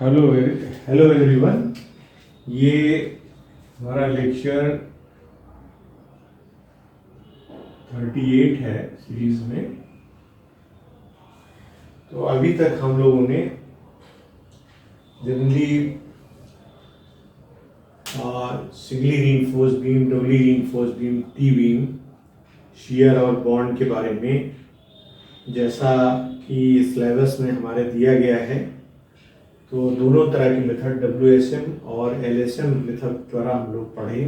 Hello hello everyone. ये हमारा lecture 38 है सीरीज में। तो अभी तक हम लोगों ने generally singly reinforced beam, doubly reinforced beam, T beam, shear और बॉन्ड के बारे में, जैसा कि सिलेबस में हमारे दिया गया है, तो दोनों तरह के मेथड WSM और LSM मेथड द्वारा हम लोग पढ़े,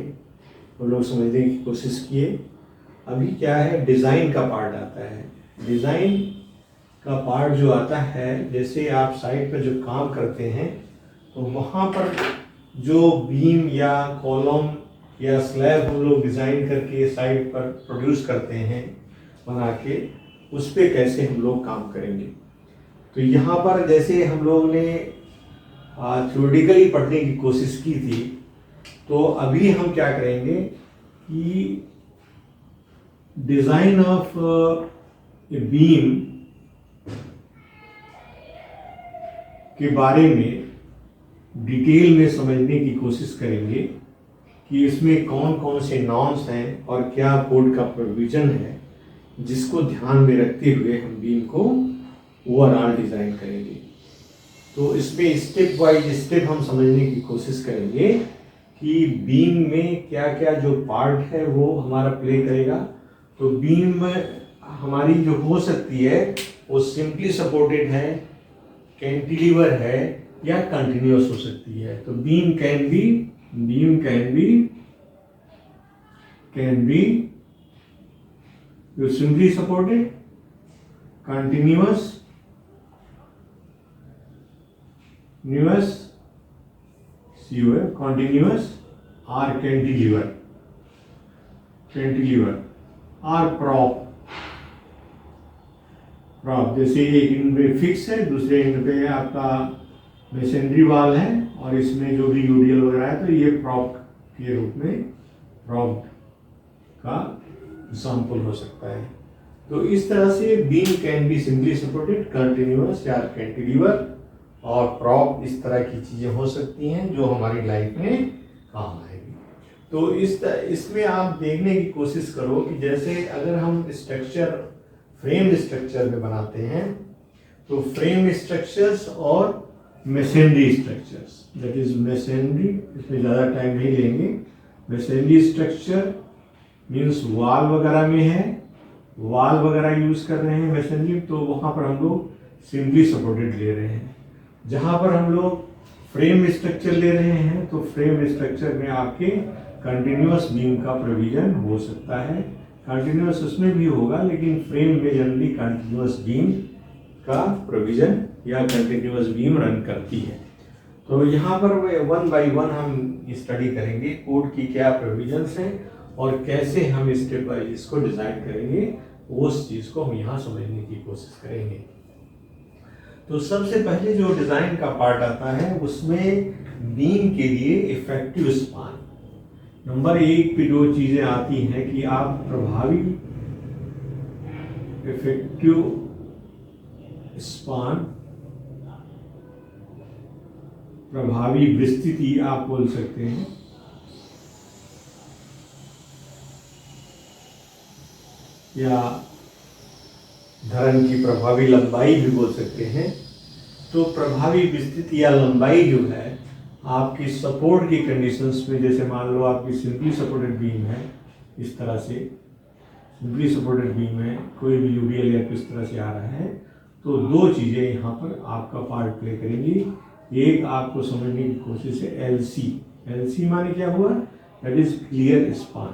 हम लोग समझने की कोशिश किए। अभी क्या है, डिज़ाइन का पार्ट आता है। डिज़ाइन का पार्ट जो आता है, जैसे आप साइट पर जो काम करते हैं तो वहाँ पर जो बीम या कॉलम या स्लैब हम लोग डिज़ाइन करके साइट पर प्रोड्यूस करते हैं बना के, उस पर कैसे हम लोग काम करेंगे। तो यहाँ पर जैसे हम लोग ने थ्योरेटिकली पढ़ने की कोशिश की थी, तो अभी हम क्या करेंगे कि डिज़ाइन ऑफ ए बीम के बारे में डिटेल में समझने की कोशिश करेंगे कि इसमें कौन कौन से नॉर्म्स हैं और क्या कोड का प्रोविजन है, जिसको ध्यान में रखते हुए हम बीम को ओवरऑल डिज़ाइन करेंगे। तो इसमें स्टेप बाय स्टेप हम समझने की कोशिश करेंगे कि बीम में क्या क्या जो पार्ट है वो हमारा प्ले करेगा। तो बीम हमारी जो हो सकती है वो सिंपली सपोर्टेड है, कैंटिलीवर है या कंटिन्यूअस हो सकती है। तो beam can be simply supported, continuous continuous or cantilever और prop। जैसे एक एंड पे फिक्स है, दूसरे एंड पे आपका मेसेंड्री वाल है और इसमें जो भी यूडीएल वगैरह है, तो ये प्रॉप के रूप में प्रॉप का एग्जाम्पल हो सकता है। तो इस तरह से beam can be simply supported, continuous या कैंटिलीवर और प्रॉप, इस तरह की चीज़ें हो सकती हैं जो हमारी लाइफ में काम आएगी। तो इसमें आप देखने की कोशिश करो कि जैसे अगर हम स्ट्रक्चर फ्रेम स्ट्रक्चर में बनाते हैं, तो फ्रेम स्ट्रक्चर्स और मेसेंडरी स्ट्रक्चर्स, दैट इज मेसेंडरी, इसमें ज़्यादा टाइम नहीं लेंगे। मेसेंडरी स्ट्रक्चर मीन्स वाल वगैरह में है, वाल वगैरह यूज़ कर रहे हैं मेसेंडरी, तो वहाँ पर हम लोग सिंपली सपोर्टेड ले रहे हैं। जहाँ पर हम लोग फ्रेम स्ट्रक्चर ले रहे हैं, तो फ्रेम स्ट्रक्चर में आपके कंटिन्यूअस बीम का प्रोविजन हो सकता है। कंटिन्यूअस उसमें भी होगा, लेकिन फ्रेम में जनरली कंटिन्यूअस बीम का प्रोविजन या कंटिन्यूअस बीम रन करती है। तो यहाँ पर वन बाय वन हम स्टडी करेंगे कोड की क्या प्रोविजंस हैं और कैसे हम स्टेप बाय इसको डिज़ाइन करेंगे, उस चीज़ को हम यहाँ समझने की कोशिश करेंगे। तो सबसे पहले जो डिज़ाइन का पार्ट आता है, उसमें बीम के लिए इफेक्टिव स्पान नंबर 1 पे जो चीज़ें आती हैं कि आप प्रभावी इफेक्टिव स्पान, प्रभावी विस्तृति आप बोल सकते हैं, या धरन की प्रभावी लंबाई भी बोल सकते हैं। तो प्रभावी विस्तृति या लंबाई जो है आपकी सपोर्ट की कंडीशंस में, जैसे मान लो आपकी सिंपली सपोर्टेड बीम है, इस तरह से सिंपली सपोर्टेड बीम है, कोई भी यूडीएल या किस तरह से आ रहा है, तो दो चीज़ें यहाँ पर आपका पार्ट प्ले करेंगी। एक आपको समझने की कोशिश है LC माने क्या हुआ, that is clear span.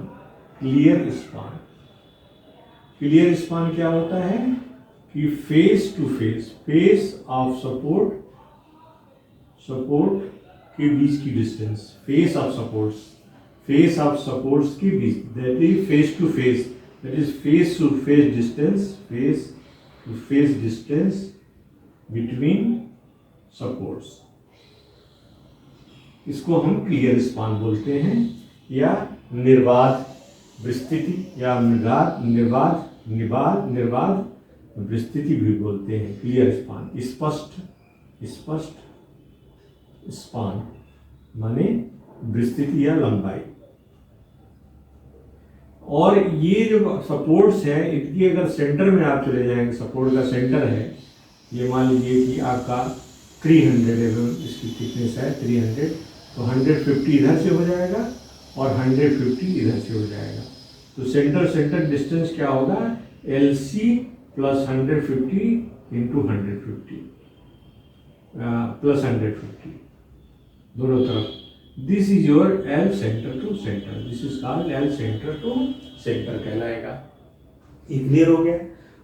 Clear span क्या होता है कि face to face of support के बीच की डिस्टेंस, फेस ऑफ सपोर्ट्स के बीच, that is face to face distance between supports, इसको हम क्लियर स्पान बोलते हैं, या निर्बाध विस्तृति या निर्बाध विस्तृति भी बोलते हैं। क्लियर स्पान, स्पष्ट स्पान माने विस्तृति या लंबाई। और ये जो सपोर्ट्स है इनकी अगर सेंटर में आप चले जाएंगे, सपोर्ट का सेंटर है, ये मान लीजिए कि आपका 300 इसकी थिकनेस है 300, तो 150 इधर से हो जाएगा और 150 इधर से हो जाएगा। तो सेंटर सेंटर डिस्टेंस क्या होगा, LC प्लस 150 इंटू 150 प्लस 150 दोनों तरफ। This is your L centre to centre, this is called L centre to centre कहलाएगा। ये क्लियर हो गया।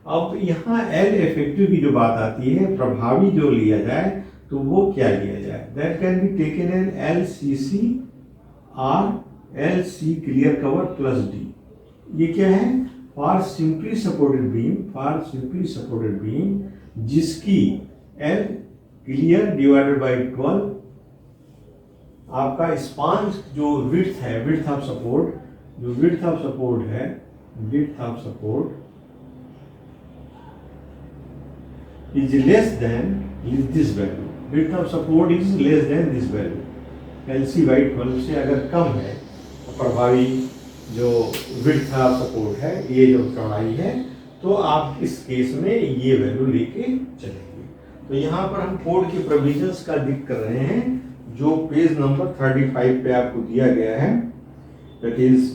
अब यहाँ L इफेक्टिव की जो बात आती है, प्रभावी जो लिया जाए तो वो क्या लिया जाए, that can be taken N LCC और LC clear cover plus D। ये क्या है, for simply supported beam, for simply supported beam जिसकी L क्लियर डिवाइडेड बाई 12 आपका स्पान जो विड्थ है, विड्थ ऑफ सपोर्ट, जो विड्थ ऑफ सपोर्ट है, width of support is less then this value, width of support is less then this value, LC by 12 से अगर कम है तो प्रभावी जो विड्थ ऑफ सपोर्ट है, ये जो चौड़ाई है, तो आप इस केस में ये वैल्यू लेके चलेंगे। तो यहाँ पर हम कोड के प्रोविजंस का जिक्र कर रहे हैं जो पेज नंबर 35 पे आपको दिया गया है, दैट इज,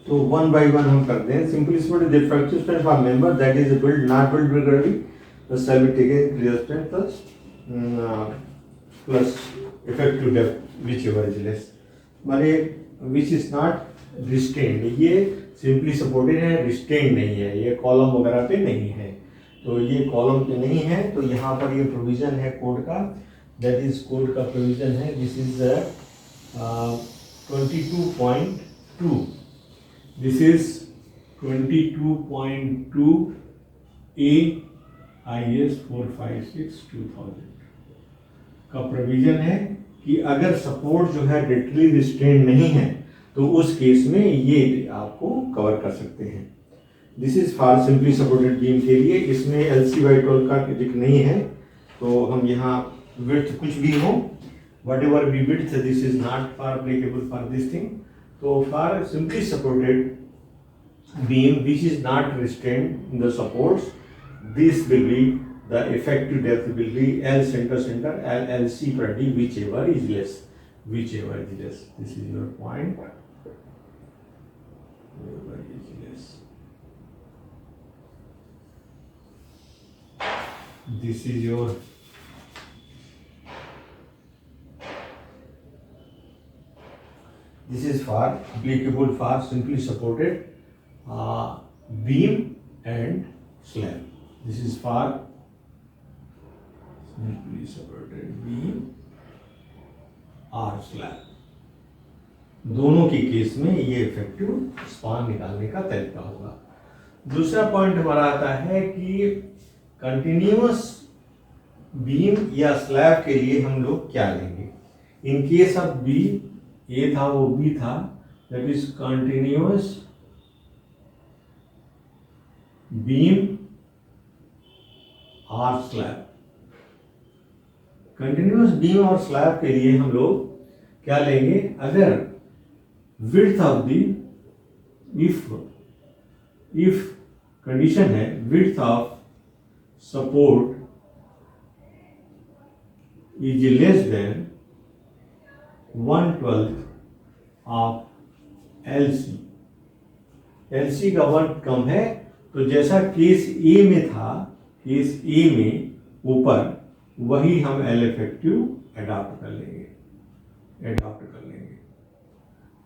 तो वन बाय वन हम करते हैं। Simply stated the fracture strength for member that is build not build regularly the shell be taken clear strength plus effective depth whichever is less, माने व्हिच इज नॉट रिस्टेन्ड। ये simply supported है, रिस्टेन्ड नहीं है, ये column वगैरह पे नहीं है, तो ये कॉलम पे नहीं है। तो यहाँ पर ये प्रोविजन है कोड का, दैट इज कोड का प्रोविजन है, this is 22.2, this is 22.2 AIS 456/2000 का प्रोविजन है कि अगर सपोर्ट जो है डायरेक्टली रिस्ट्रेन नहीं है तो उस केस में ये आपको कवर कर सकते हैं। This is for simply supported beam के लिए, इसमें LC/12 का जिक्र नहीं है, तो हम यहाँ विड्थ कुछ भी हो, whatever be width, this is not for applicable for this thing. So for simply supported beam which is not restrained in the supports, this will be the effective depth will be L center center LC per D, whichever is less, whichever is less. This is your point. Whichever is less. This is your this is for applicable for simply supported beam and slab. This is for simply supported beam और slab, दोनों के case में ये effective span निकालने का तरीका होगा। दूसरा पॉइंट हमारा आता है कि कंटिन्यूअस बीम या स्लैब के लिए हम लोग क्या लेंगे। In case of B, A था वो बी था, दैट इज कंटिन्यूअस बीम और स्लैब। कंटिन्यूअस बीम और स्लैब के लिए हम लोग क्या लेंगे, अगर width of the, if condition है width of support is less than 1/12 of LC, LC का 1 कम है, तो जैसा केस ए में था, केस ए में ऊपर, वही हम L इफेक्टिव अडॉप्ट कर लेंगे,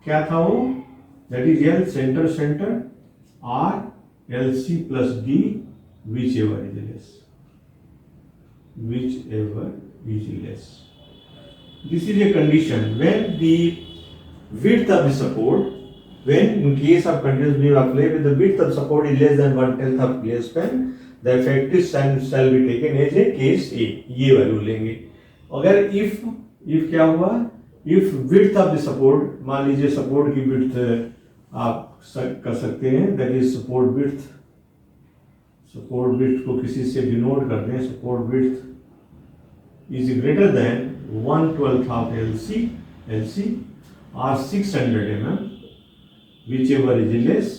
क्या था वो, that is L centre centre और LC plus D whichever is less, whichever is less. This is a condition when the width of the support, when in case of continuous beam apply with the width of support is less than 1/10 of plane span, the effective shall be taken as a case A, ये value लेंगे। अगर if क्या हुआ, if width of the support, मान लीजिए support की width आप कर सकते हैं, that is support width, support width को किसी से डिनोट कर दें, support width is greater than 1/12 of LC or 600 mm, whichever is less.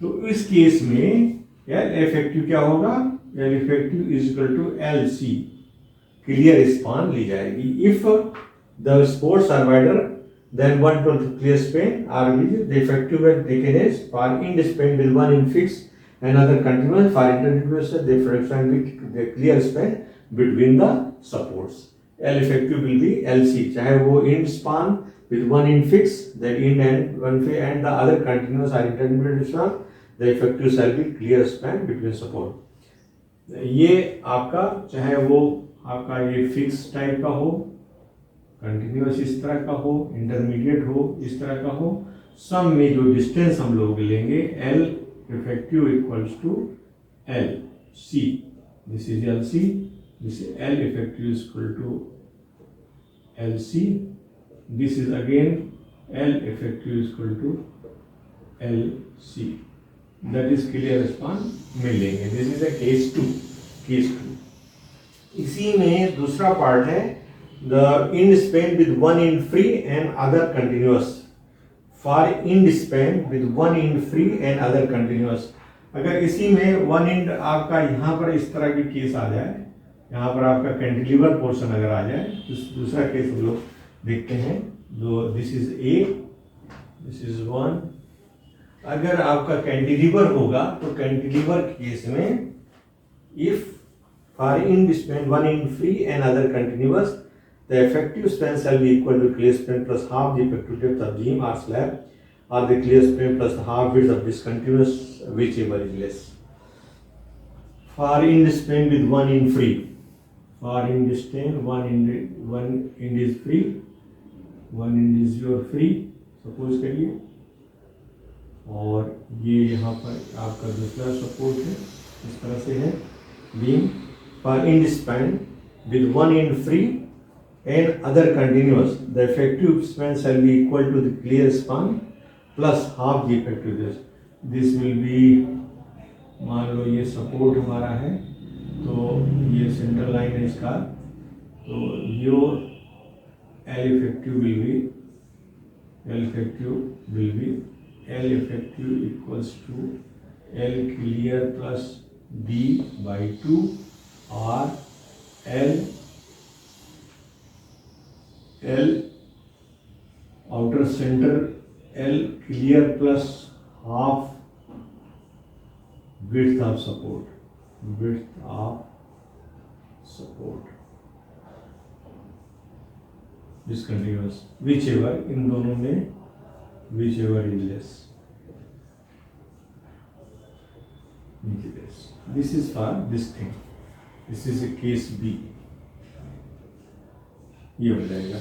तो इस केस में L इफेक्टिव क्या होगा? L effective is equal to LC, clear span ली जाएगी। If the supports are wider than 1/12 clear span are with the effective when taken as for end span with one in fixed and other continuous for intermediate the fraction with the clear span between the supports. L effective will be LC, चाहे वो end span with one in fixed the end and one and the other continuous or intermediate span, the effective shall be clear span between support. ये आपका चाहे वो आपका ये fix type का हो, कंटिन्यूस इस तरह का हो, इंटरमीडिएट हो इस तरह का हो, सम में जो डिस्टेंस हम लोग लेंगे L effective equals to L C, this is L C, this is L effective equal to L C, this is again L effective equal to L C, that is clear span मिलेंगे। This is a case two. इसी में दूसरा part है the end span with one end free and other continuous. For end span with one end free and other continuous, अगर इसी में one and आपका यहाँ पर इस तरह की केस आ जाए, यहाँ पर आपका कैंटिलीवर पोर्शन अगर आ जाए, तो दूसरा केस हम लोग देखते हैं। जो this is A, this is one, अगर आपका कैंटिलीवर होगा तो कैंटिलीवर केस में if for end span one end free and other continuous, the effective span shall be equal to clear span plus half the effective depth of beam or slab, or the clear span plus the half width of discontinuous, whichever is less. For end span with one end free, for end span one end is free, one end is your free, suppose करिए, और ये यहाँ पर आपका दूसरा support है, इस तरह से है beam. For end span with one end free and other continuous, the effective span shall be equal to the clear span plus half the effective depth. This will be, मान लो ये सपोर्ट हमारा है, तो ये सेंटर लाइन है इसका, तो your L effective equals to L clear plus D by 2 और L outer center L clear plus half width of support, discontinuous, whichever, इन दोनों में whichever is less. This is for this thing. This is a case B. ये हो जाएगा।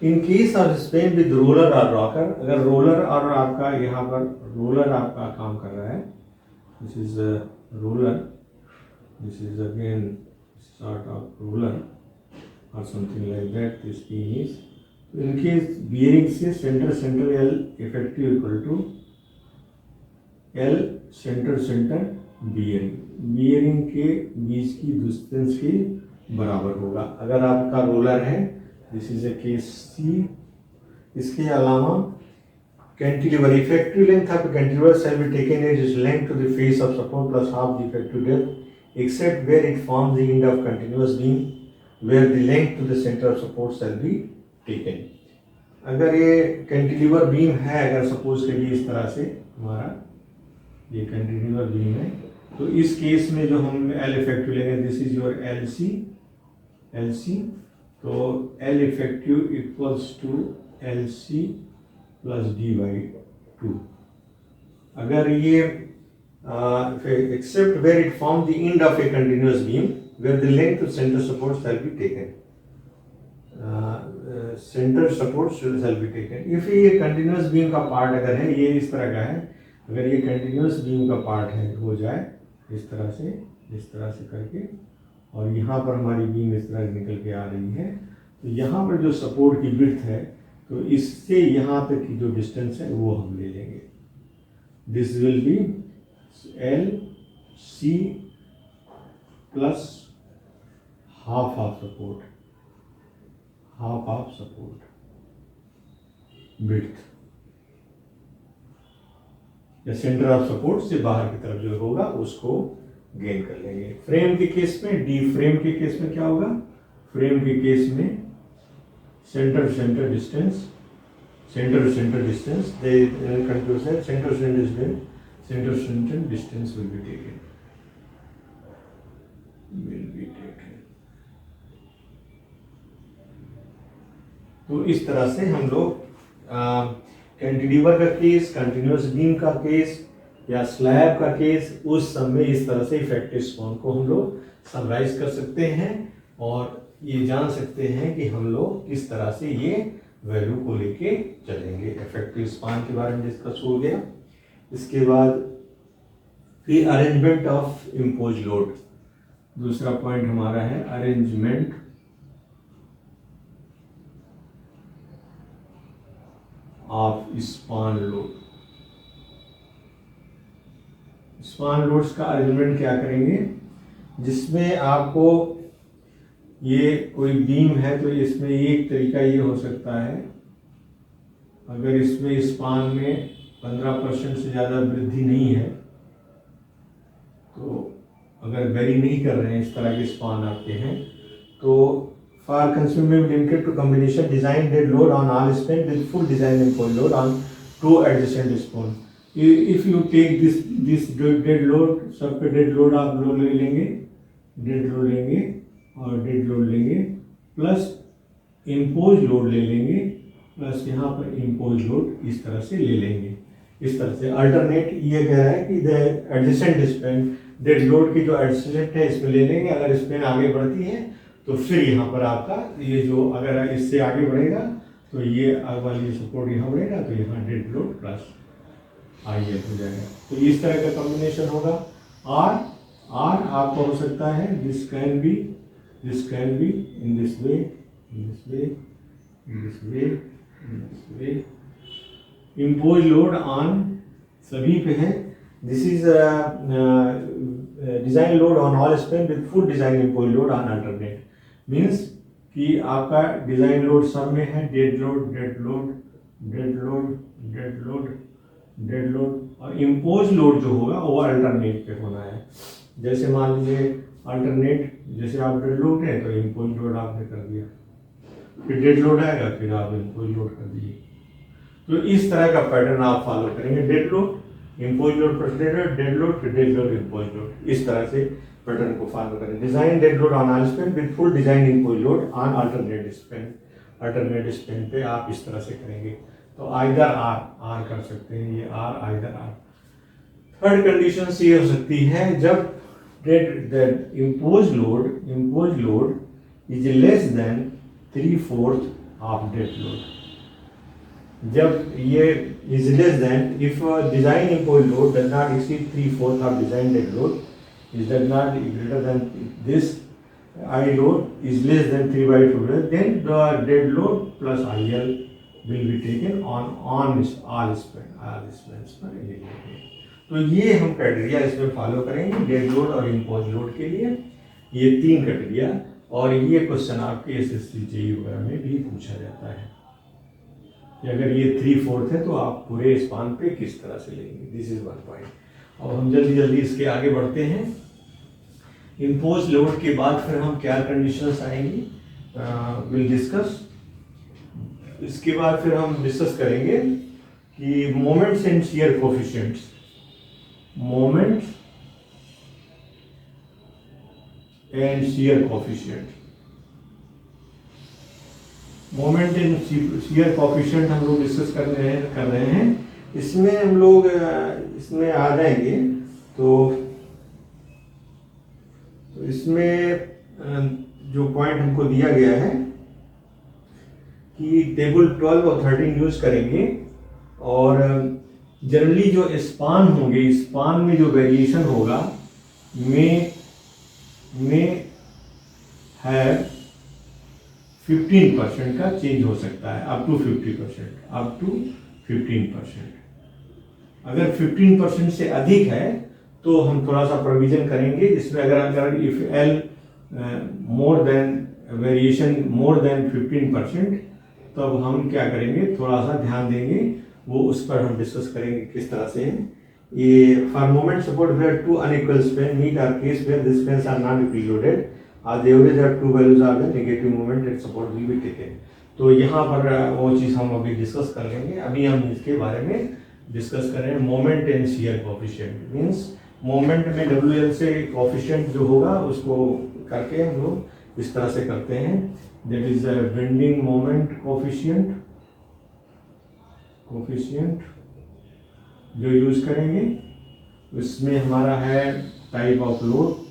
In case of span with roller or rocker, अगर roller और आपका यहाँ पर रोलर आपका काम कर रहा है, this is a roller, this is again sort of roller or something like that, this pin is. In case bearing से center L effective equal to L centre bearing के बीच की डिस्टेंस के बराबर होगा। अगर आपका रोलर है, this is a case C. इसके अलावा cantilever, effective length of cantilever shall be taken as is length to the face of support plus half the effective depth except where it forms the end of continuous beam where the length to the centre of support shall be taken. अगर ये cantilever beam है, अगर suppose करिए इस तरह से हमारा ये कैंटिलीवर बीम है, तो इस केस में जो हम L इफेक्टिव लेंगे, दिस इज योर LC, तो L effective equals to LC plus D by 2। अगर ये except where it form the end of a continuous beam where the length of centre support shall be taken, centre support shall be taken. If ये continuous beam का part अगर है, ये इस तरह का है, अगर ये कंटिन्यूअस बीम का पार्ट है हो जाए इस तरह से करके, और यहाँ पर हमारी बीम इस तरह निकल के आ रही है, तो यहाँ पर जो सपोर्ट की विड्थ है, तो इससे यहाँ तक की जो डिस्टेंस है वो हम ले लेंगे। This will be L C plus half of support, half of support width, या सेंटर ऑफ सपोर्ट से बाहर की तरफ जो होगा उसको गेन कर लेंगे। फ्रेम के केस में, डी फ्रेम के केस में क्या होगा? फ्रेम के केस में centre centre distance, centre centre distance, the control से centre centre distance, centre centre distance will be taken, will be taken. तो इस तरह से हम लोग कैंटिलीवर का केस, कंटिन्यूअस बीम का केस या स्लैब का केस, उस सब में इस तरह से इफेक्टिव स्पान को हम लोग समराइज कर सकते हैं और ये जान सकते हैं कि हम लोग किस तरह से ये वैल्यू को लेके चलेंगे। इफेक्टिव स्पान के बारे में डिस्कस हो गया। इसके बाद फिर अरेंजमेंट ऑफ इम्पोज लोड, दूसरा पॉइंट हमारा है arrangement of span load. Span loads का अरेंजमेंट क्या करेंगे? जिसमें आपको ये कोई बीम है तो इसमें एक तरीका ये हो सकता है, अगर इसमें स्पान में 15% से ज़्यादा वृद्धि नहीं है, तो अगर वेरी नहीं कर रहे हैं, इस तरह के स्पान आपके हैं, तो for consumable limited to combination design dead load on all span with full design impose load on to adjacent span. If you take this dead load, सब पे डेड लोड आप लोड ले लेंगे, डेड लोड लेंगे और dead load लेंगे, plus impose load ले लेंगे, प्लस यहाँ पर इम्पोज लोड इस तरह से ले लेंगे। इस तरह से अल्टरनेट ये कह रहा है कि the adjacent span, dead load की जो एडजेसेंट है इसमें ले लेंगे। अगर स्पैन आगे बढ़ती है तो फिर यहाँ पर आपका ये जो, अगर इससे आगे बढ़ेगा तो ये वाली सपोर्ट यहाँ बढ़ेगा, तो यहाँ डेड लोड प्लस आइए हो जाएगा। तो इस तरह का कॉम्बिनेशन होगा। आर आपका हो सकता है this can be in this way, in this way, in this way, in this way. Impose load on सभी पे है। This is design load on all span with full design impose load on alternate. Means कि आपका design load सब में है, dead load, dead load, dead load, dead load, dead load, और impose load जो होगा वो अल्टरनेट पे होना है। जैसे मान लीजिए अल्टरनेट, जैसे आप डेड लोड है तो इम्पोज लोड आपने कर दिया, फिर डेड लोड आएगा, फिर आप इम्पोज लोड कर दीजिए। तो इस तरह का पैटर्न आप फॉलो करेंगे, dead load, impose load plus dead load, फिर डेड लोड, इम्पोज लोड, इस तरह से पैटर्न को फॉलो करें। Design dead load on all span with full design impose load on alternate span, alternate span पे आप इस तरह से करेंगे। तो आइदर आर कर सकते हैं, ये or, either or. Third condition ये हो सकती है जब dead impose load is less than 3/4 of dead load. जब ये is less than, if design impose load does not exceed 3/4 of design dead load, is does not greater than this, I load is less than 3/2, then the dead load plus IL will be taken on all spans पर eligible. तो ये हम criteria इसमें follow करेंगे dead load और impose load के लिए, ये 3 क्राइटेरिया। और ये क्वेश्चन आपके SSC JEE वगैरह में भी पूछा जाता है कि अगर ये 3/4 है तो आप पूरे स्पान पे किस तरह से लेंगे। This is one point. और हम जल्दी इसके आगे बढ़ते हैं। इम्पोज लोड के बाद फिर हम क्या कंडीशंस आएंगी, विल डिस्कस। इसके बाद फिर हम डिस्कस करेंगे कि moments and shear coefficients, moments and shear coefficient. Moment and shear coefficient हम लोग डिस्कस कर रहे हैं। इसमें हम लोग इसमें आ जाएंगे तो इसमें जो पॉइंट हमको दिया गया है कि टेबल 12 और 13 यूज करेंगे। और जनरली जो स्पान होंगे, स्पान में जो वेरिएशन होगा में हैव 15% का चेंज हो सकता है, अप टू 50%, अप टू 15%। अगर 15% से अधिक है तो हम थोड़ा सा प्रोविजन करेंगे इसमें। अगर if L more than variation more than 15%, तब हम क्या करेंगे, थोड़ा सा ध्यान देंगे, वो उस पर हम डिस्कस करेंगे किस तरह से। ये for moment support where two unequal span meet or case where the spans are not preloaded और the average of two values are the negative moment at support will be taken. तो यहाँ पर वो चीज़ हम अभी डिस्कस कर लेंगे। अभी हम इसके बारे में डिस्कस कर रहे हैं moment and shear coefficient. Means moment में WL से कोफिशिएंट जो होगा उसको करके हम लोग इस तरह से करते हैं, that is bending moment coefficient जो यूज करेंगे। उसमें हमारा है टाइप ऑफ लोड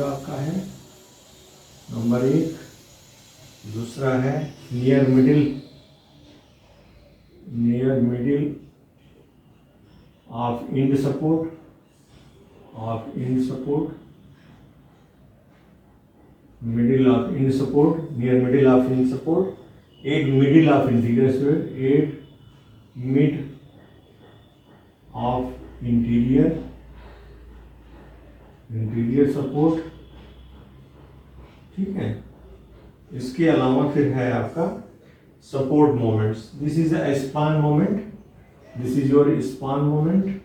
आपका है नंबर 1। दूसरा है near middle of end support, middle of end support, near middle of end support. एक middle of interior mid of interior support, ठीक है। इसके अलावा फिर है आपका support moments. This is a span moment, this is your span moment,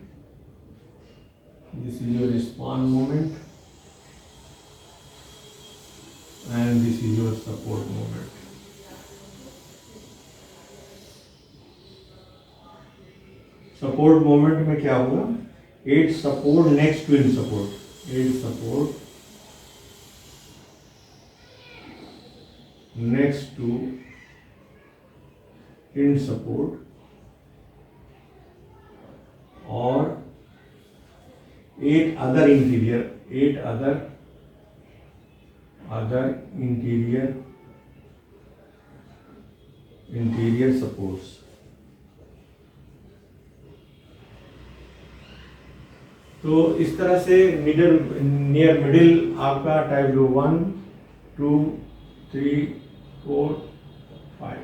and this is your support moment. Support moment में क्या होगा, at support next to end support, next to end support और 8 अदर इंटीरियर सपोर्ट्स। तो इस तरह से near middle आपका type लो 1 2 3 4 5।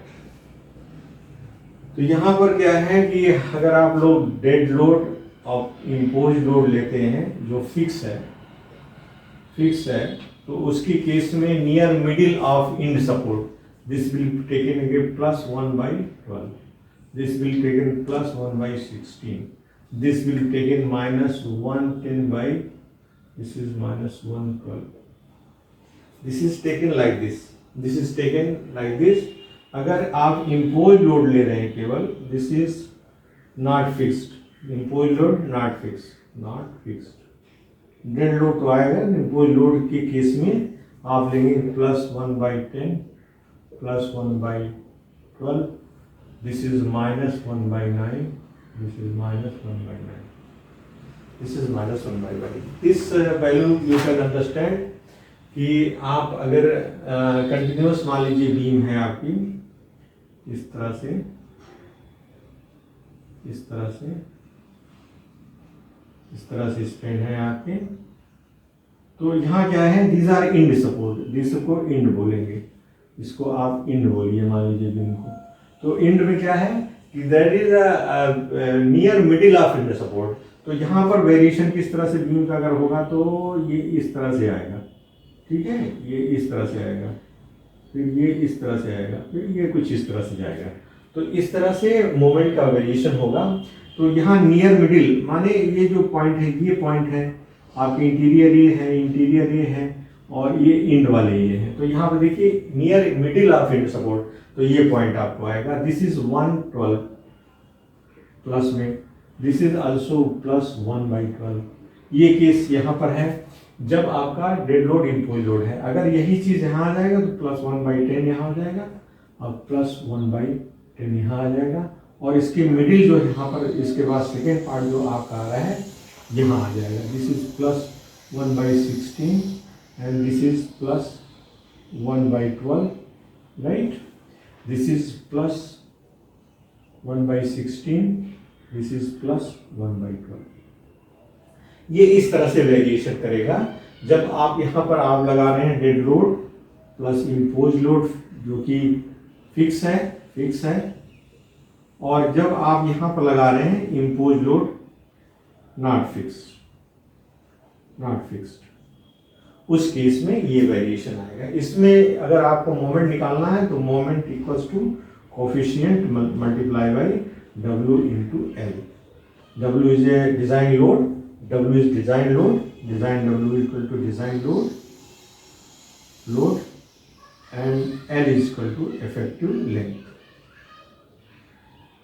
तो यहाँ पर क्या है कि अगर आप लोग डेड लोड और इम्पोज लोड लेते हैं जो फिक्स है, तो उसकी केस में near middle of end support, this will taken again +1/12, this will taken +1/16, this will taken -110 by, this is -112, this is taken like this, अगर आप इम्पोज लोड ले रहे हैं केवल, this is not fixed, impose load not fixed. Dead load तो आएगा, impose load के case में आप लेंगे +1/10 +1/12, this is -1/9, this is -1/9, this is -1/9। this value you can understand कि आप अगर कंटिन्यूस मान लीजिए बीम है आपकी इस तरह से स्टैंड है आपके, तो यहाँ क्या है, these are इंड सपोर्ट, जिसको इंड बोलेंगे, इसको आप इंड बोलिए मान लीजिए बीम को। तो इंड में क्या है, that is near middle of end support. तो यहाँ पर वेरिएशन किस तरह से बीम का अगर होगा तो ये इस तरह से आएगा, ठीक है, ये इस तरह से आएगा, फिर ये इस तरह से आएगा, फिर ये कुछ इस तरह से जाएगा। तो इस तरह से मोमेंट का वेरिएशन होगा। तो यहाँ नियर मिडिल माने ये जो पॉइंट है, ये पॉइंट है आपके इंटीरियर ये है और ये इंड वाले ये है। तो यहाँ पर देखिए near middle of end support, तो ये पॉइंट आपको आएगा, दिस इज 112 प्लस में, दिस इज आल्सो +1/12। ये केस यहाँ पर है जब आपका डेड लोड इम्पोज लोड है। अगर यही चीज यहाँ आ जाएगा तो +1/10 यहाँ हो जाएगा और +1/10 यहाँ आ जाएगा, और इसके मिडिल जो यहाँ पर इसके बाद सेकेंड पार्ट जो आपका आ रहा है यहाँ आ जाएगा, this is +1/16 and this is +1/12, right, this is +1/16, this is +1/12। ये इस तरह से वेरिएशन करेगा जब आप यहाँ पर आप लगा रहे हैं dead load plus impose load जो कि फिक्स है, और जब आप यहाँ पर लगा रहे हैं इम्पोज लोड नॉट फिक्स्ड, उस केस में ये वेरिएशन आएगा। इसमें अगर आपको मोमेंट निकालना है तो moment equals to coefficient multiply by W into L। W is a design load, W is design load, design W equal to design load and L is equal to effective length,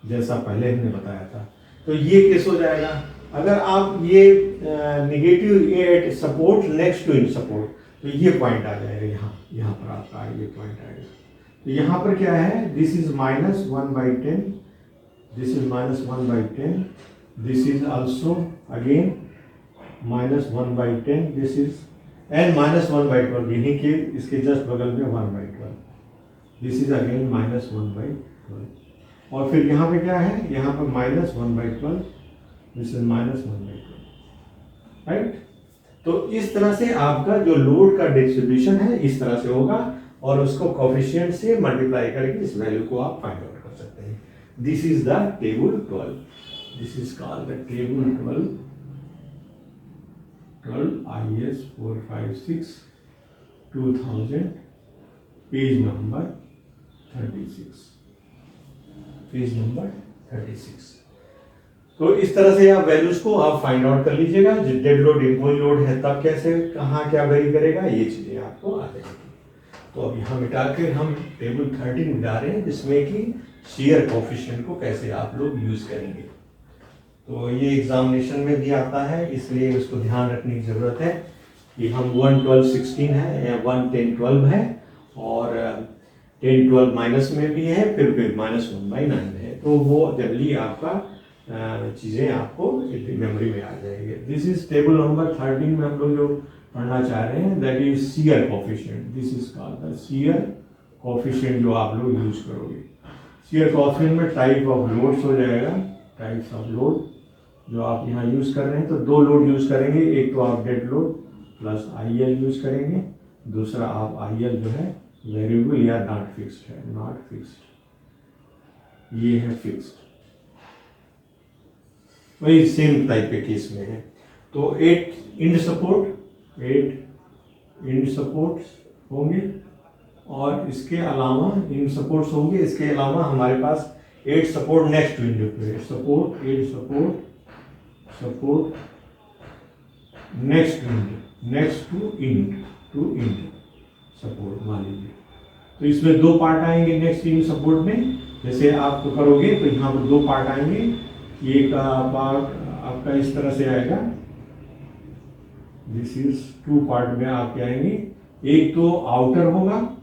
जैसा पहले हमने बताया था। तो ये case हो जाएगा। अगर आप ये negative at support next to end support, तो ये पॉइंट आ जाएगा, यहाँ पर आपका ये पॉइंट आएगा। तो यहाँ पर क्या है, this is -1/10, this is -1/10, this is also again -1/10, this is and -1/12, यहीं के इसके जस्ट बगल में 1/12, दिस इज अगेन -1/12। और फिर यहाँ पे क्या है, यहाँ पर -1/12, दिस इज -1/12, राइट। तो इस तरह से आपका जो लोड का डिस्ट्रीब्यूशन है इस तरह से होगा, और उसको कोफिशिएंट से मल्टीप्लाई करके इस वैल्यू को आप फाइंड आउट कर सकते हैं। This is the table 12, this is called the table 12 IS 456 2000 page number 36। तो इस तरह से आप वैल्यूज को आप फाइंड आउट कर लीजिएगा। डेड लोड इम्पोज लोड है तब कैसे कहाँ क्या वेरी करेगा, ये चीजें आपको आ जाएगी। तो अब यहाँ मिटा के हम टेबल 13 मिटा रहे हैं, जिसमें कि शियर कोफिशिएंट को कैसे आप लोग यूज करेंगे। तो ये एग्जामिनेशन में भी आता है, इसलिए उसको ध्यान रखने की जरूरत है कि हम 1 12 16 है या 1 10 12 है, और 10 12 माइनस में भी है, फिर -1/9 है। तो वो जनरली आपका चीज़ें आपको मेमोरी में आ जाएगी। दिस इज टेबल नंबर 13 में हम लोग जो पढ़ना चाह रहे हैं, that is shear coefficient. This is called the shear coefficient जो आप लोग यूज करोगे। शियर कोफिशिएंट में टाइप ऑफ लोड्स हो जाएगा, टाइप्स ऑफ लोड जो आप यहाँ यूज कर रहे हैं। तो दो लोड यूज करेंगे, एक तो आप dead load plus IL use करेंगे, दूसरा आप IL जो है वेरिएबल या नॉट फिक्स्ड है, नॉट फिक्स्ड, ये है फिक्स्ड। वही सेम टाइप के केस में है। तो 8 इंड सपोर्ट्स होंगे, और इसके अलावा इंड सपोर्ट्स होंगे, इसके अलावा हमारे पास 8 सपोर्ट नेक्स्ट टू इंड पे, 8 support next to end support मान लीजिए। तो इसमें दो पार्ट आएंगे नेक्स्ट इंड सपोर्ट में। जैसे आप तो करोगे तो यहाँ पर दो पार्ट आएंगे, एक पार्ट आपका इस तरह से आएगा, दिस इज 2 पार्ट में आपके आएंगे। एक तो आउटर होगा,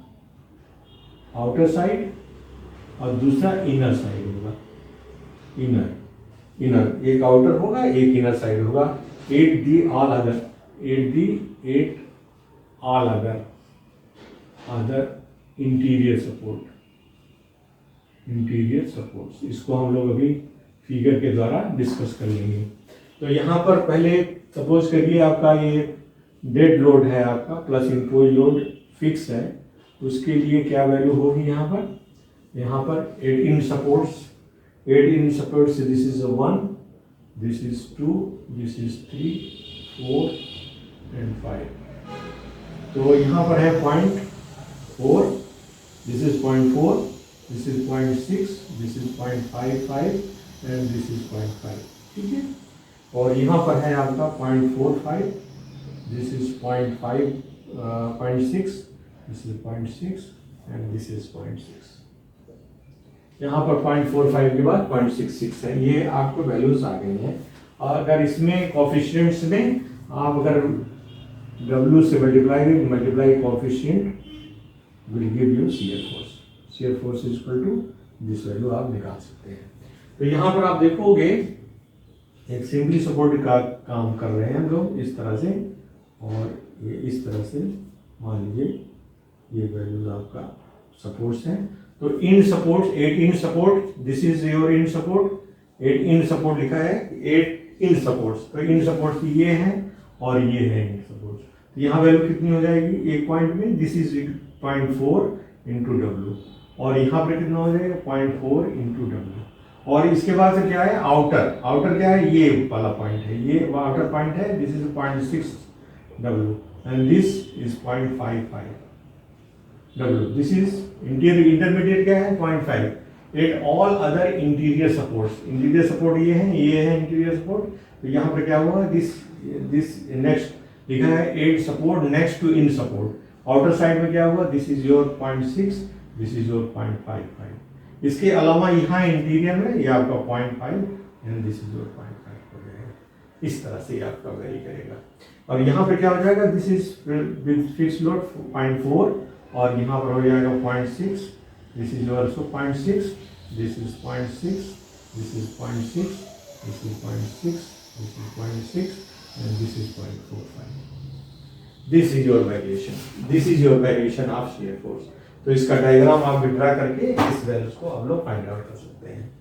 आउटर साइड, और दूसरा इनर साइड होगा, इनर एक आउटर होगा, एक इनर साइड होगा। 8 the all other interior supports, इसको हम लोग अभी फिगर के द्वारा डिस्कस कर लेंगे। तो यहाँ पर पहले सपोज करिए आपका ये डेड लोड है आपका, प्लस इम्पोज लोड फिक्स है, उसके लिए क्या वैल्यू होगी यहाँ पर 8 end supports, this is 1, this is 2, this is 3, 4 and 5। तो यहाँ पर है 0.4, this is 0.4, this is 0.6, this is 0.55 and this is 0.5, ठीक है। और यहाँ पर है आपका 0.45, this is 0.6, this is 0.6 and this is 0.6। यहाँ पर 0.45 के बाद 0.66 है, ये आपको वैल्यूज आ गई हैं। और अगर इसमें कोफिशिएंट्स में आप अगर W से multiply coefficient will give you shear force is equal to this value आप निकाल सकते हैं। तो यहाँ पर आप देखोगे एक सिंपली सपोर्ट का काम कर रहे हैं हम लोग इस तरह से, और ये इस तरह से मान लीजिए ये वैल्यूज आपका सपोर्ट्स हैं। तो end supports 8 end support, this is your end support, 8 end support लिखा है, 8 इन सपोर्ट्स। तो इन सपोर्ट्स ये हैं और ये है इन सपोर्ट्स। तो यहाँ वैल्यू कितनी हो जाएगी एक पॉइंट में, दिस इज 0.4 इंटू डब्ल्यू, और यहाँ पर कितना हो जाएगा 0.4 इंटू डब्ल्यू। और इसके बाद से क्या है आउटर, आउटर क्या है ये वाला पॉइंट है, ये आउटर पॉइंट है, this is 0.6 W and this is 0.55 W, this is interior, intermediate क्या है 0.5 at all other interior supports, interior support ये है इंटीरियर सपोर्ट। तो यहाँ पर क्या हुआ दिस नेक्स्ट लिखा है at support next to end support, outer side में क्या हुआ this is your 0.6, this is your 0.55। इसके अलावा यहाँ इंटीरियर में ये आपका 0.5 एंड दिस इज योर 0.5 हो जाएगा। इस तरह से आपका वेरी करेगा। और यहाँ पे क्या हो जाएगा this is with fix load 0.4 और यहाँ पर हो जाएगा 0.6, this is also 0.6, this is 0.6, this is 0.6, this is 0.6, this is 0.6 and this is 0.45। This is your variation, this is your variation of shear force. तो इसका डायग्राम आप draw करके इस वैल्यूज को आप लोग फाइंड आउट कर सकते हैं।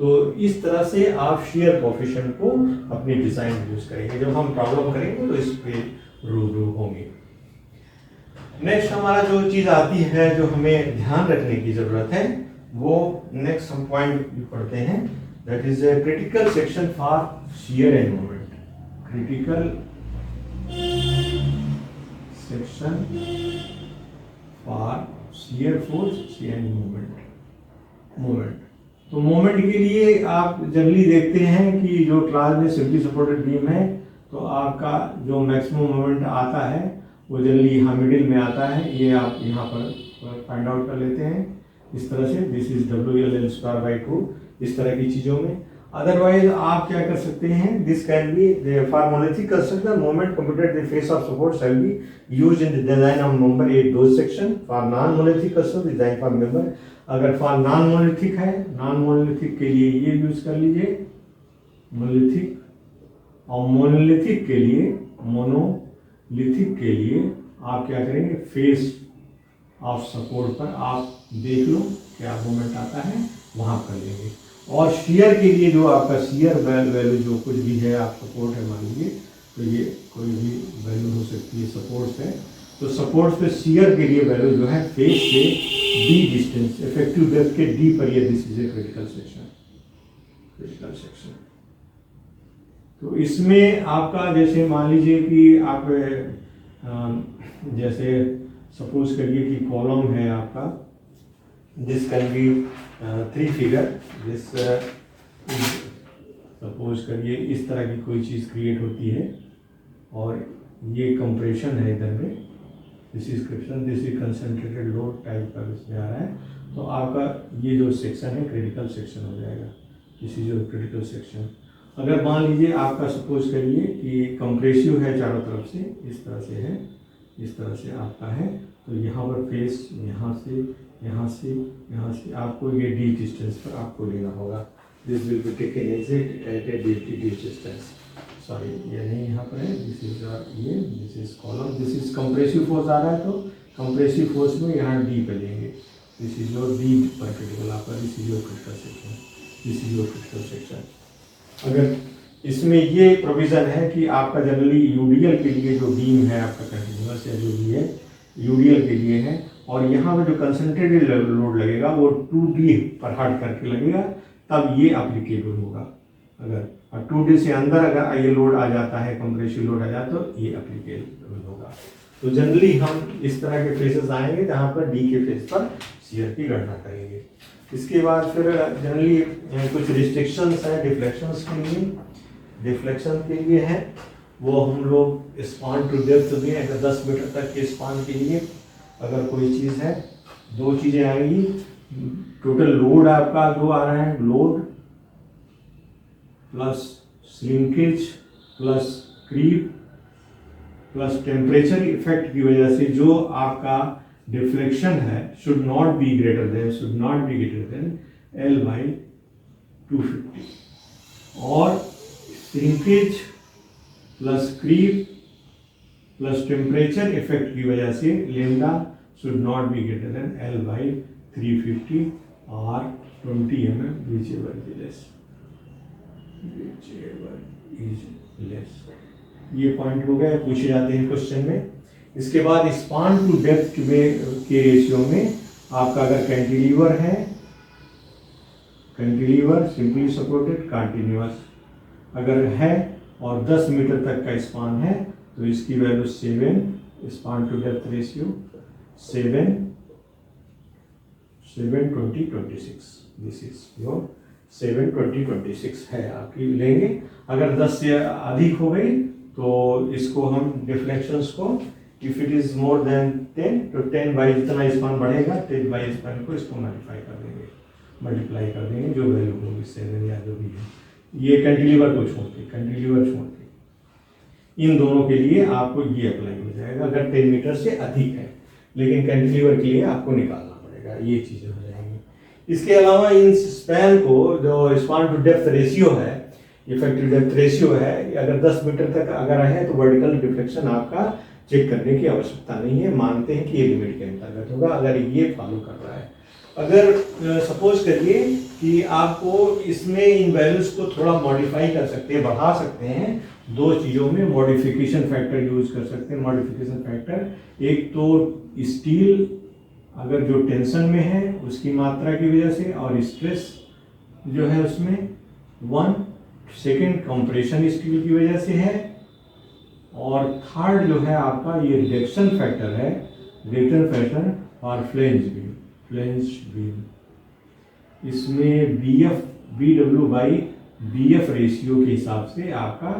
तो इस तरह से आप शियर कोएफिशिएंट को अपनी डिजाइन में यूज करेंगे। जब हम प्रॉब्लम करेंगे तो इस पे रूबरू होंगे। नेक्स्ट हमारा जो चीज आती है जो हमें ध्यान रखने की जरूरत है वो नेक्स्ट हम पॉइंट पढ़ते हैं, that is a critical section for shear end moment. Critical section for shear force, shear end moment. तो मोमेंट के लिए आप जनरली देखते हैं कि जो क्लास में सिंपली सपोर्टेड बीम है तो आपका जो मैक्सिमम मोमेंट आता है वो जनरली यहाँ मिडिल में आता है। ये आप यहाँ पर फाइंड आउट कर लेते हैं इस तरह से, दिस इज WL_2 इस तरह की चीज़ों में। अदरवाइज आप क्या कर सकते हैं, this can be for monolithic construction moment computed the face of support shall be used in the design of member A dose section. For non monolithic construction design for member, अगर for non monolithic है, non monolithic के लिए ये use कर लीजिए monolithic, और monolithic के लिए आप क्या करेंगे फेस ऑफ सपोर्ट पर आप देख लो क्या मोमेंट आता है वहां कर लेंगे। और शियर के लिए जो आपका शियर वैल्यू जो कुछ भी है आप सपोर्ट है मान लीजिए, तो ये कोई भी वैल्यू हो सकती है सपोर्ट्स है, तो सपोर्ट्स पे शियर के लिए वैल्यू जो है फेस से डी डिस्टेंस इफेक्टिव डेप्थ के डी पर ये this is a critical section, critical section. तो इसमें आपका जैसे मान लीजिए कि आप जैसे सपोज करिए कि कॉलम है आपका, this can be 3 figure, this suppose करिए इस तरह की कोई चीज़ क्रिएट होती है और ये कंप्रेशन है इधर में, दिस इज क्रिप्शन, this is concentrated load type का इसमें आ रहा है। तो आपका ये जो सेक्शन है क्रिटिकल सेक्शन हो जाएगा, this is your critical section. अगर मान लीजिए आपका सपोज करिए कि कंप्रेसिव है चारों तरफ से, इस तरह से है, इस तरह से आपका है, तो यहाँ पर फेस यहाँ से यहाँ से यहाँ से आपको ये डी डिस्टेंस पर आपको लेना होगा। This will be taken exit at A D distance, sorry ये नहीं यहाँ पर है, दिस इज ये, this is column, this is compressive force आ रहा है तो कंप्रेसिव फोर्स में यहाँ डी पे लेंगे, दिस इज योर डी पर क्रिटिकल आपका, this is your critical section, this is your critical section. अगर इसमें ये प्रोविजन है कि आपका जनरली यूडीएल के लिए जो बीम है आपका कंटिन्यूअस या जो भी है यूडीएल के लिए है, और यहाँ पे जो कंसंट्रेटेड लोड लगेगा वो 2D पर हट करके लगेगा, तब ये एप्लीकेबल होगा। अगर 2D से अंदर अगर ये लोड आ जाता है, कंप्रेसिव लोड आ जाता है तो ये एप्लीकेबल होगा। तो जनरली हम इस तरह के फेसेस आएंगे जहाँ पर डी के फेस पर शियर की गणना करेंगे। इसके बाद फिर जनरली कुछ रिस्ट्रिक्शंस हैं डिफ्लेक्शंस के लिए, डिफ्लेक्शन के लिए है वो हम लोग स्पान टू डेप्थ में अगर 10 मीटर तक के स्पान के लिए अगर कोई चीज़ है, दो चीज़ें आएंगी, टोटल लोड आपका दो आ रहा है, load plus shrinkage plus creep plus temperature effect की वजह से जो आपका डिफ्लेक्शन है should not be greater than L/250, और shrinkage plus creep plus temperature effect की वजह से lambda should not be greater than L/350 और 20 mm whichever is less। ये पॉइंट हो गया, पूछे जाते हैं क्वेश्चन में इसके बाद स्पान टू डेप्थ के रेशियो में आपका अगर कैंटिलीवर है, कैंटिलीवर सिंपली सपोर्टेड कंटिन्यूअस अगर है और 10 मीटर तक का स्पान है तो इसकी value 7, span to depth ratio 7, 20, 26, this is your 7, 20, 26 है आपकी लेंगे। अगर 10 से अधिक हो गई तो इसको हम डिफ्लेक्शंस को if it is more than 10 तो 10 बाई जितना स्पान बढ़ेगा 10 बाई स्पान को इसको मल्टीप्लाई कर देंगे, मल्टीप्लाई कर देंगे जो वैल्यू होगी 7 या जो भी है। ये कैंटिलीवर को छोड़ के, कैंटिलीवर छोड़ के इन दोनों के लिए आपको ये अप्लाई हो जाएगा अगर 10 मीटर से अधिक है, लेकिन कैंटिलीवर के लिए आपको निकालना पड़ेगा, ये चीज़ें हो जाएंगी। इसके अलावा इन स्पैन को जो स्पान टू डेप्थ रेशियो है, इफेक्टिव डेप्थ रेशियो है, अगर 10 मीटर तक अगर है तो वर्टिकल डिफ्लेक्शन आपका चेक करने की आवश्यकता नहीं है, मानते हैं कि ये लिमिट के अंतर्गत होगा अगर ये फॉलो कर रहा है। अगर सपोज करिए कि आपको इसमें इन वैल्यूज को थोड़ा मॉडिफाई कर सकते हैं, बढ़ा सकते हैं, दो चीज़ों में मॉडिफिकेशन फैक्टर यूज कर सकते हैं। मॉडिफिकेशन फैक्टर एक तो स्टील अगर जो टेंशन में है उसकी मात्रा की वजह से और स्ट्रेस जो है उसमें 1, सेकेंड कंप्रेशन स्टील की वजह से है और थर्ड जो है आपका ये रिडक्शन फैक्टर है, रिडक्शन फैक्टर और फ्लेंज बीम, फ्लेंज बीम इसमें BW बाई BF रेशियो के हिसाब से आपका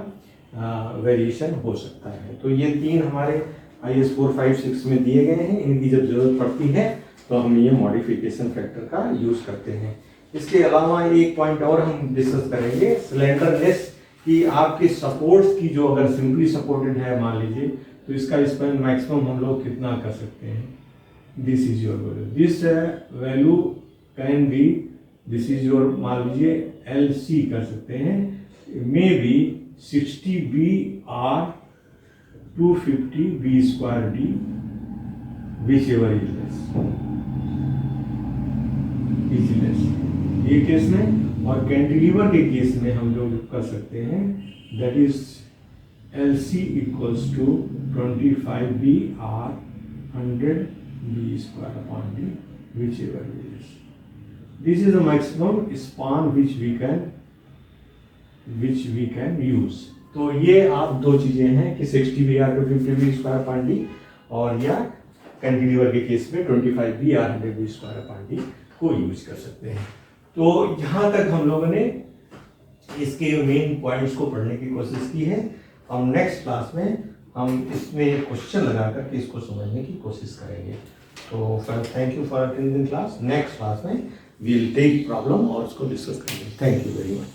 वेरिएशन हो सकता है। तो ये 3 हमारे IS 456 में दिए गए हैं, इनकी जब जरूरत पड़ती है तो हम ये मॉडिफिकेशन फैक्टर का यूज करते हैं। इसके अलावा एक पॉइंट और हम डिस्कस करेंगे, स्लेंडरनेस कि आपके सपोर्ट्स की जो अगर सिंपली सपोर्टेड है मान लीजिए तो इसका स्पैन मैक्सिमम हम लोग कितना कर सकते हैं। This is your value, this value can be, this is your मान लीजिए LC कर सकते हैं, may be 60 B or 250 B square D whichever is less, ये केस में। और कैंटिलीवर के केस में हम लोग कर सकते हैं that is LC equals to 25 B or 100 B square upon D whichever is less. This is the maximum span which we can use. तो ये आप दो चीजें हैं कि 60 B or 250 B square upon D और या कैंटिलीवर के केस में 25 B or 100 B square upon D को यूज कर सकते हैं। तो यहाँ तक हम लोगों ने इसके मेन पॉइंट्स को पढ़ने की कोशिश की है। हम नेक्स्ट क्लास में हम इसमें क्वेश्चन लगा करके इसको समझने की कोशिश करेंगे। तो thank you for attending class. Next class में वी विल टेक प्रॉब्लम और उसको डिस्कस करेंगे। Thank you very much.